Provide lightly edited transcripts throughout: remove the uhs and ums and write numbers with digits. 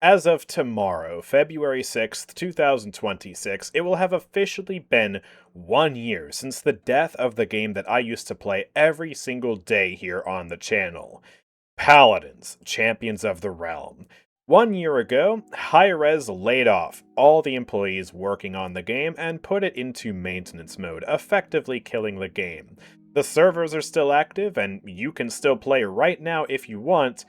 As of tomorrow, February 6th, 2026, it will have officially been 1 year since the death of the game that I used to play every single day here on the channel. Paladins, Champions of the Realm. 1 year ago, Hi-Rez laid off all the employees working on the game and put it into maintenance mode, effectively killing the game. The servers are still active, and you can still play right now if you want,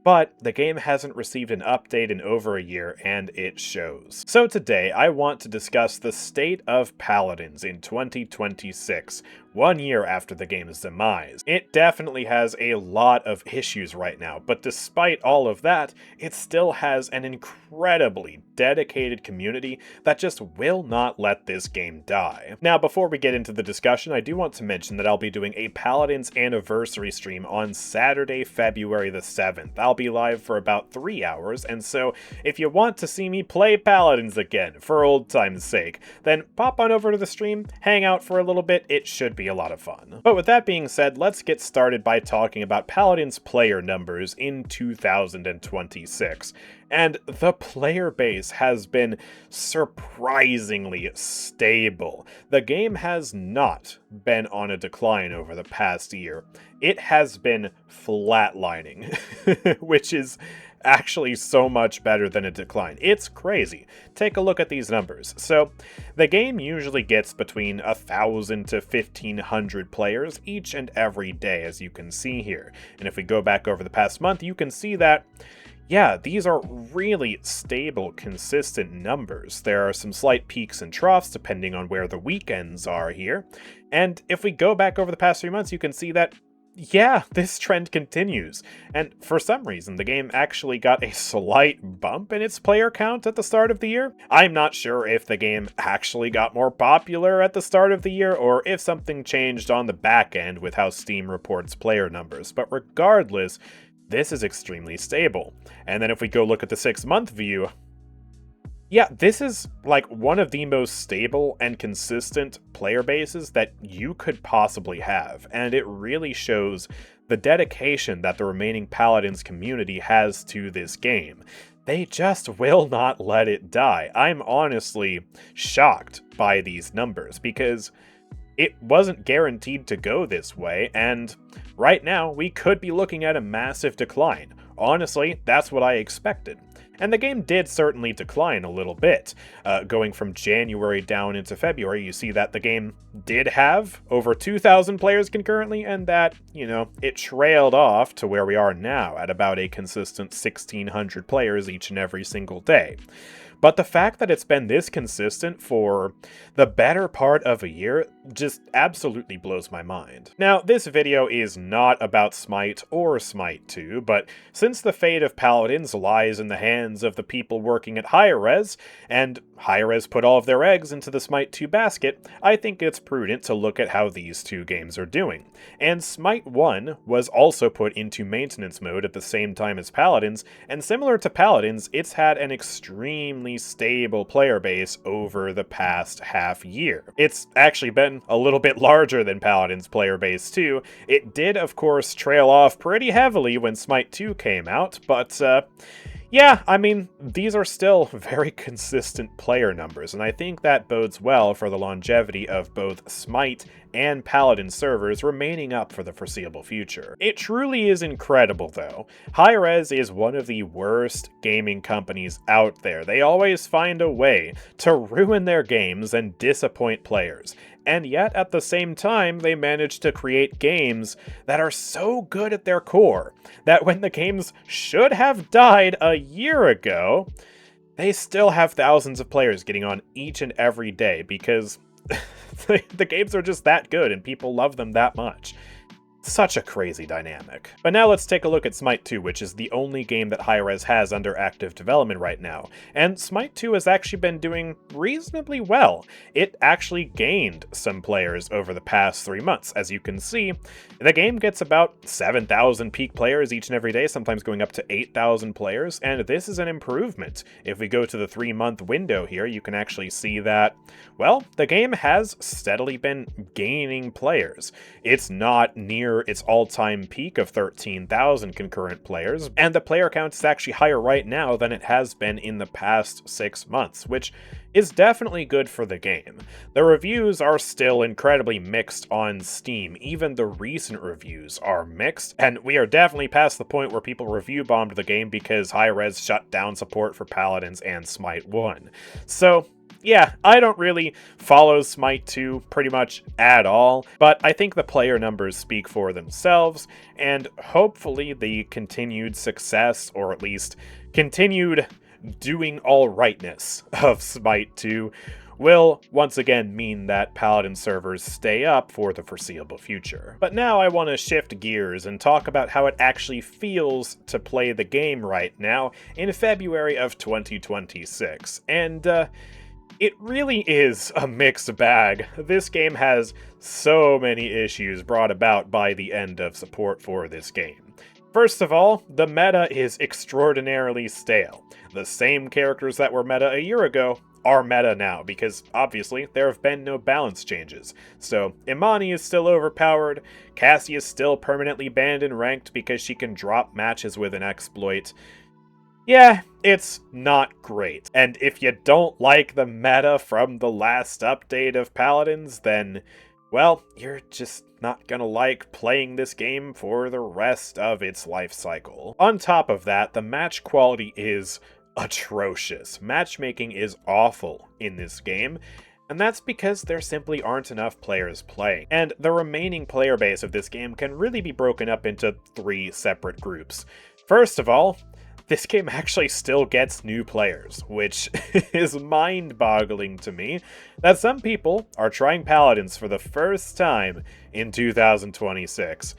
but the game hasn't received an update in over a year, and it shows. So today, I want to discuss the state of Paladins in 2026, 1 year after the game's demise. It definitely has a lot of issues right now, but despite all of that, it still has an incredibly dedicated community that just will not let this game die. Now, before we get into the discussion, I do want to mention that I'll be doing a Paladins anniversary stream on Saturday, February the 7th. I'll be live for about 3 hours, and so if you want to see me play Paladins again, for old time's sake, then pop on over to the stream, hang out for a little bit, it should be a lot of fun. But with that being said, let's get started by talking about Paladins player numbers in 2026. And the player base has been surprisingly stable. The game has not been on a decline over the past year. It has been flatlining, which is actually so much better than a decline. It's crazy. Take a look at these numbers. So, the game usually gets between 1,000 to 1,500 players each and every day, as you can see here. And if we go back over the past month, you can see that yeah, these are really stable, consistent numbers. There are some slight peaks and troughs depending on where the weekends are here. And if we go back over the past 3 months, you can see that yeah, this trend continues, and for some reason the game actually got a slight bump in its player count at the start of the year. I'm not sure if the game actually got more popular at the start of the year, or if something changed on the back end with how Steam reports player numbers, but regardless, this is extremely stable. And then if we go look at the 6-month view, yeah, this is like one of the most stable and consistent player bases that you could possibly have, and it really shows the dedication that the remaining Paladins community has to this game. They just will not let it die. I'm honestly shocked by these numbers, because it wasn't guaranteed to go this way, and right now we could be looking at a massive decline. Honestly, that's what I expected. And the game did certainly decline a little bit. Going from January down into February, you see that the game did have over 2,000 players concurrently, and that, it trailed off to where we are now at about a consistent 1,600 players each and every single day. But the fact that it's been this consistent for the better part of a year just absolutely blows my mind. Now, this video is not about Smite or Smite 2, but since the fate of Paladins lies in the hands of the people working at Hi-Rez, and Hi-Rez put all of their eggs into the Smite 2 basket, I think it's prudent to look at how these two games are doing. And Smite 1 was also put into maintenance mode at the same time as Paladins, and similar to Paladins, it's had an extremely stable player base over the past half year. It's actually been a little bit larger than Paladin's player base too. It did, of course, trail off pretty heavily when Smite 2 came out, but yeah, I mean, these are still very consistent player numbers, and I think that bodes well for the longevity of both Smite and Paladin servers remaining up for the foreseeable future. It truly is incredible, though. Hi-Rez is one of the worst gaming companies out there. They always find a way to ruin their games and disappoint players. And yet, at the same time, they manage to create games that are so good at their core that when the games should have died a year ago, they still have thousands of players getting on each and every day because the games are just that good and people love them that much. Such a crazy dynamic. But now let's take a look at Smite 2, which is the only game that Hi-Rez has under active development right now. And Smite 2 has actually been doing reasonably well. It actually gained some players over the past 3 months. As you can see, the game gets about 7,000 peak players each and every day, sometimes going up to 8,000 players, and this is an improvement. If we go to the 3-month window here, you can actually see that, well, the game has steadily been gaining players. It's not near near its all-time peak of 13,000 concurrent players, and the player count is actually higher right now than it has been in the past 6 months, which is definitely good for the game. The reviews are still incredibly mixed on Steam. Even the recent reviews are mixed, and we are definitely past the point where people review bombed the game because Hi-Rez shut down support for Paladins and Smite 1. So, yeah, I don't really follow Smite 2 pretty much at all, but I think the player numbers speak for themselves, and hopefully the continued success, or at least continued doing all rightness of Smite 2 will once again mean that Paladin servers stay up for the foreseeable future. But now I want to shift gears and talk about how it actually feels to play the game right now in February of 2026. And, it really is a mixed bag. This game has so many issues brought about by the end of support for this game. First of all, the meta is extraordinarily stale. The same characters that were meta a year ago are meta now, because obviously there have been no balance changes. So Imani is still overpowered, Cassie is still permanently banned in ranked because she can drop matches with an exploit. Yeah, it's not great. And if you don't like the meta from the last update of Paladins, then, well, you're just not gonna like playing this game for the rest of its life cycle. On top of that, the match quality is atrocious. Matchmaking is awful in this game, and that's because there simply aren't enough players playing. And the remaining player base of this game can really be broken up into 3 separate groups. First of all, this game actually still gets new players, which is mind-boggling to me, that some people are trying Paladins for the first time in 2026.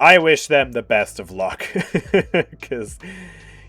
I wish them the best of luck, because,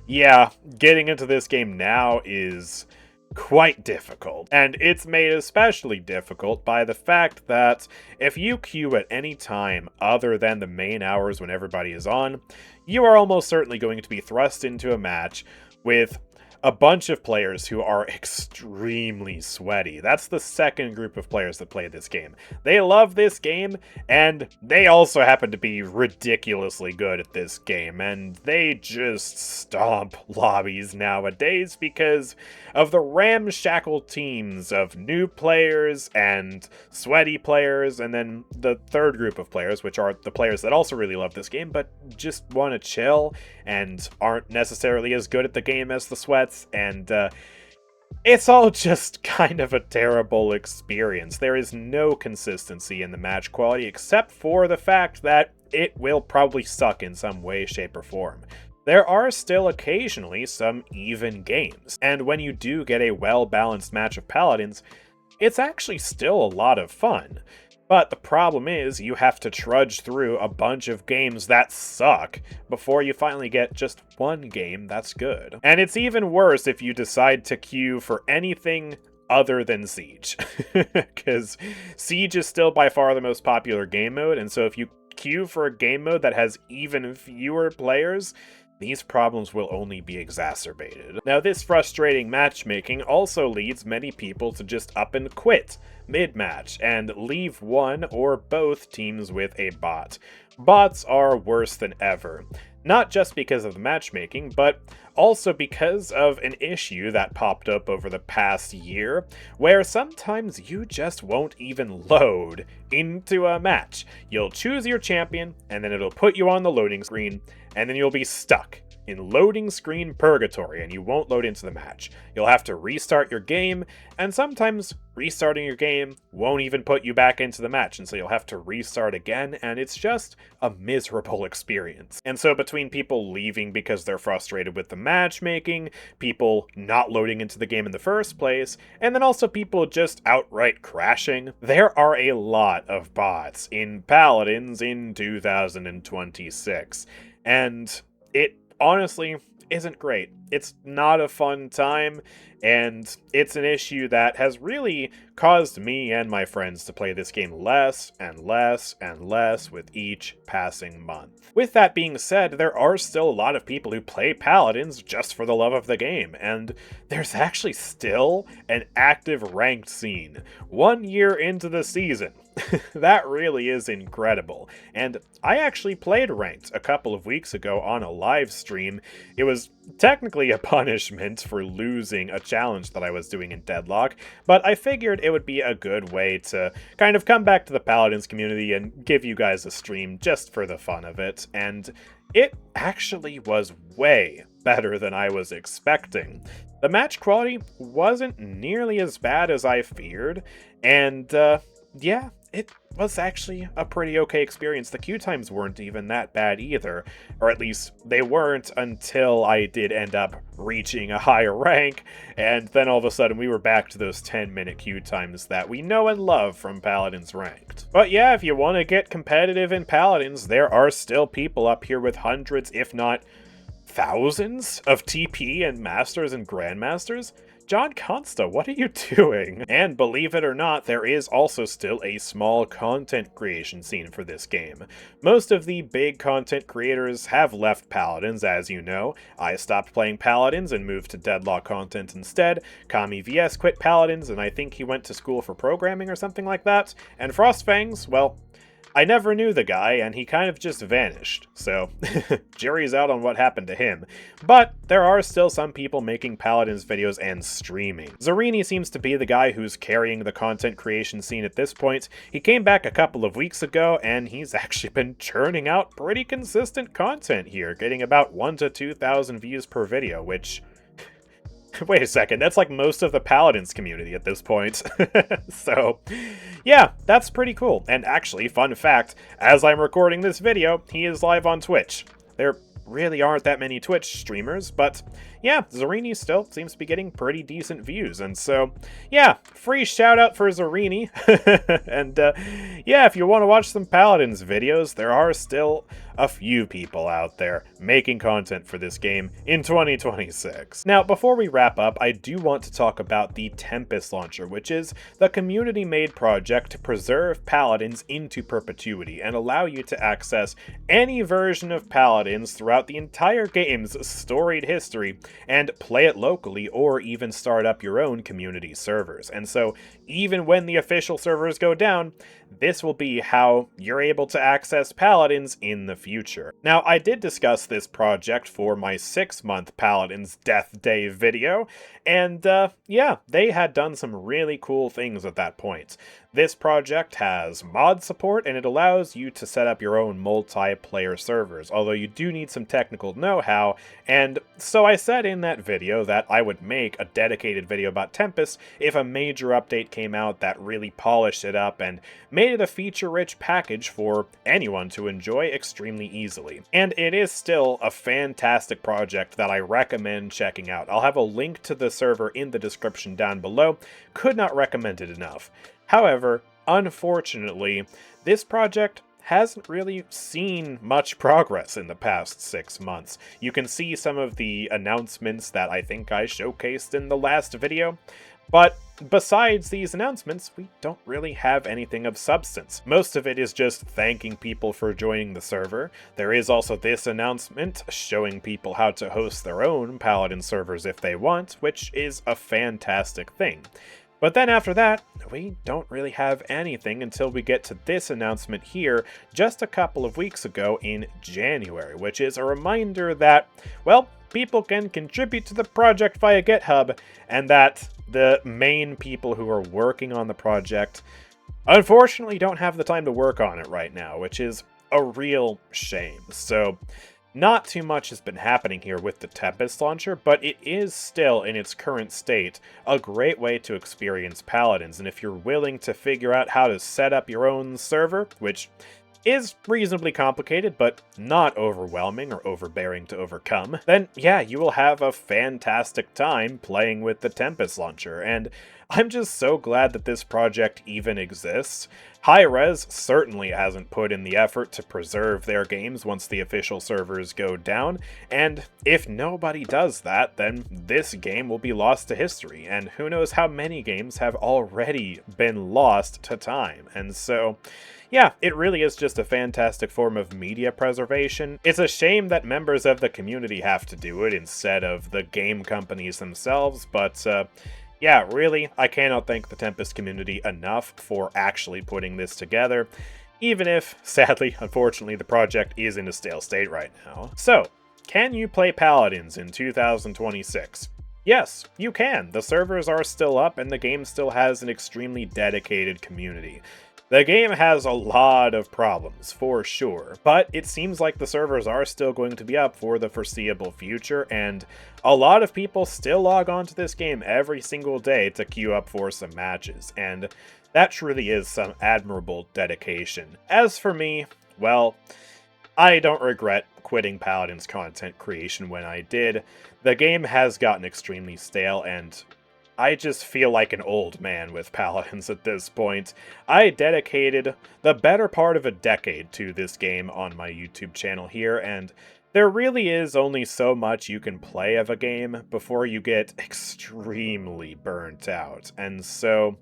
yeah, getting into this game now is quite difficult, and it's made especially difficult by the fact that if you queue at any time other than the main hours when everybody is on, you are almost certainly going to be thrust into a match with a bunch of players who are extremely sweaty. That's the second group of players that play this game. They love this game, and they also happen to be ridiculously good at this game, and they just stomp lobbies nowadays because of the ramshackle teams of new players and sweaty players, and then the third group of players, which are the players that also really love this game, but just want to chill and aren't necessarily as good at the game as the sweats. And it's all just kind of a terrible experience. There is no consistency in the match quality except for the fact that it will probably suck in some way, shape, or form. There are still occasionally some even games, and when you do get a well-balanced match of Paladins, it's actually still a lot of fun. But the problem is, you have to trudge through a bunch of games that suck before you finally get just one game that's good. And it's even worse if you decide to queue for anything other than Siege. Because Siege is still by far the most popular game mode, and so if you queue for a game mode that has even fewer players, these problems will only be exacerbated. Now, this frustrating matchmaking also leads many people to just up and quit mid-match and leave one or both teams with a bot. Bots are worse than ever, not just because of the matchmaking, but also because of an issue that popped up over the past year, where sometimes you just won't even load into a match. You'll choose your champion, and then it'll put you on the loading screen, and then you'll be stuck in loading screen purgatory, and you won't load into the match. You'll have to restart your game, and sometimes restarting your game won't even put you back into the match, and so you'll have to restart again, and it's just a miserable experience. And so between people leaving because they're frustrated with the matchmaking, people not loading into the game in the first place, and then also people just outright crashing, there are a lot of bots in Paladins in 2026. And it honestly isn't great. It's not a fun time, and it's an issue that has really caused me and my friends to play this game less and less and less with each passing month. With that being said, there are still a lot of people who play Paladins just for the love of the game, and there's actually still an active ranked scene 1 year into the season. that really is incredible. And I actually played ranked a couple of weeks ago on a live stream. It was technically a punishment for losing a challenge that I was doing in Deadlock, but I figured it would be a good way to kind of come back to the Paladins community and give you guys a stream just for the fun of it, and it actually was way better than I was expecting. The match quality wasn't nearly as bad as I feared, and yeah, it was actually a pretty okay experience. The queue times weren't even that bad either, or at least they weren't until I did end up reaching a higher rank, and then all of a sudden we were back to those 10-minute queue times that we know and love from Paladins Ranked. But yeah, if you want to get competitive in Paladins, there are still people up here with hundreds, if not thousands, of TP and Masters and Grandmasters. John Consta, what are you doing? And believe it or not, there is also still a small content creation scene for this game. Most of the big content creators have left Paladins, as you know. I stopped playing Paladins and moved to Deadlock content instead. Kami VS quit Paladins, and I think he went to school for programming or something like that. And Frostfangs, well, I never knew the guy, and he kind of just vanished, so jury's out on what happened to him. But there are still some people making Paladins videos and streaming. Zarini seems to be the guy who's carrying the content creation scene at this point. He came back a couple of weeks ago, and he's actually been churning out pretty consistent content here, getting about 1,000 to 2,000 views per video, which... Wait a second, that's like most of the Paladins community at this point. So, yeah, that's pretty cool. And actually, fun fact, as I'm recording this video, he is live on Twitch. There really aren't that many Twitch streamers, but yeah, Zarini still seems to be getting pretty decent views, and so, yeah, free shout out for Zarini. And yeah, if you want to watch some Paladins videos, there are still a few people out there making content for this game in 2026. Now, before we wrap up, I do want to talk about the Tempest Launcher, which is the community-made project to preserve Paladins into perpetuity and allow you to access any version of Paladins throughout the entire game's storied history and play it locally or even start up your own community servers. And so, even when the official servers go down, this will be how you're able to access Paladins in the future. Now, I did discuss this project for my 6-month Paladins Death Day video, and yeah, they had done some really cool things at that point. This project has mod support, and it allows you to set up your own multiplayer servers, although you do need some technical know-how, and so I said in that video that I would make a dedicated video about Tempest if a major update came out that really polished it up and made it a feature-rich package for anyone to enjoy extremely easily. And it is still a fantastic project that I recommend checking out. I'll have a link to the server in the description down below. Could not recommend it enough. However, unfortunately, this project hasn't really seen much progress in the past 6 months. You can see some of the announcements that I think I showcased in the last video, but besides these announcements, we don't really have anything of substance. Most of it is just thanking people for joining the server. There is also this announcement showing people how to host their own Paladin servers if they want, which is a fantastic thing. But then after that, we don't really have anything until we get to this announcement here just a couple of weeks ago in January, which is a reminder that, well, people can contribute to the project via GitHub, and that the main people who are working on the project unfortunately don't have the time to work on it right now, which is a real shame. So, not too much has been happening here with the Tempest Launcher, but it is still, in its current state, a great way to experience Paladins, and if you're willing to figure out how to set up your own server, which is reasonably complicated, but not overwhelming or overbearing to overcome, then yeah, you will have a fantastic time playing with the Tempest Launcher, and I'm just so glad that this project even exists. Hi-Rez certainly hasn't put in the effort to preserve their games once the official servers go down, and if nobody does that, then this game will be lost to history, and who knows how many games have already been lost to time, and so yeah, it really is just a fantastic form of media preservation. It's a shame that members of the community have to do it instead of the game companies themselves, but Yeah, really, I cannot thank the Tempest community enough for actually putting this together, even if, sadly, unfortunately, the project is in a stale state right now. So, can you play Paladins in 2026? Yes, you can. The servers are still up and the game still has an extremely dedicated community. The game has a lot of problems, for sure, but it seems like the servers are still going to be up for the foreseeable future, and a lot of people still log on to this game every single day to queue up for some matches, and that truly is some admirable dedication. As for me, well, I don't regret quitting Paladins content creation when I did. The game has gotten extremely stale, and I just feel like an old man with Paladins at this point. I dedicated the better part of a decade to this game on my YouTube channel here, and there really is only so much you can play of a game before you get extremely burnt out. And so,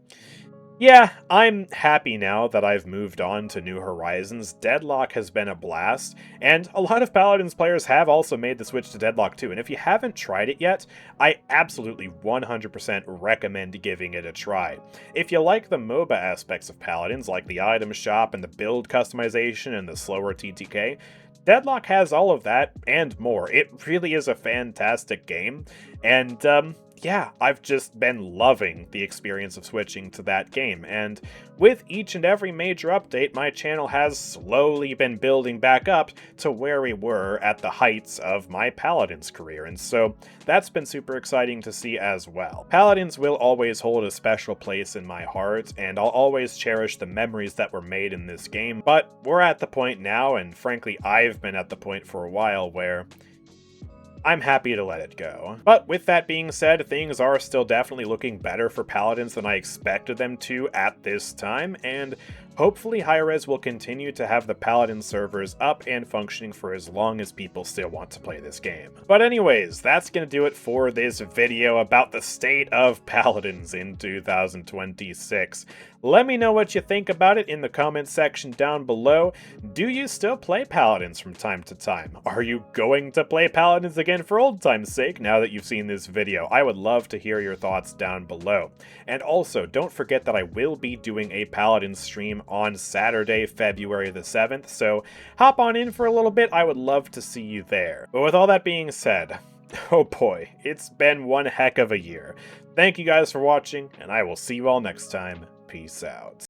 yeah, I'm happy now that I've moved on to New Horizons. Deadlock has been a blast, and a lot of Paladins players have also made the switch to Deadlock too, and if you haven't tried it yet, I absolutely 100% recommend giving it a try. If you like the MOBA aspects of Paladins, like the item shop and the build customization and the slower TTK, Deadlock has all of that and more. It really is a fantastic game, and yeah, I've just been loving the experience of switching to that game, and with each and every major update, my channel has slowly been building back up to where we were at the heights of my Paladins career, and so that's been super exciting to see as well. Paladins will always hold a special place in my heart, and I'll always cherish the memories that were made in this game, but we're at the point now, and frankly, I've been at the point for a while where I'm happy to let it go. But with that being said, things are still definitely looking better for Paladins than I expected them to at this time, and hopefully Hi-Rez will continue to have the Paladin servers up and functioning for as long as people still want to play this game. But anyways, that's gonna do it for this video about the state of Paladins in 2026. Let me know what you think about it in the comments section down below. Do you still play Paladins from time to time? Are you going to play Paladins again for old time's sake now that you've seen this video? I would love to hear your thoughts down below. And also, don't forget that I will be doing a Paladins stream on Saturday, February the 7th, so hop on in for a little bit. I would love to see you there. But with all that being said, oh boy, it's been one heck of a year. Thank you guys for watching, and I will see you all next time. Peace out.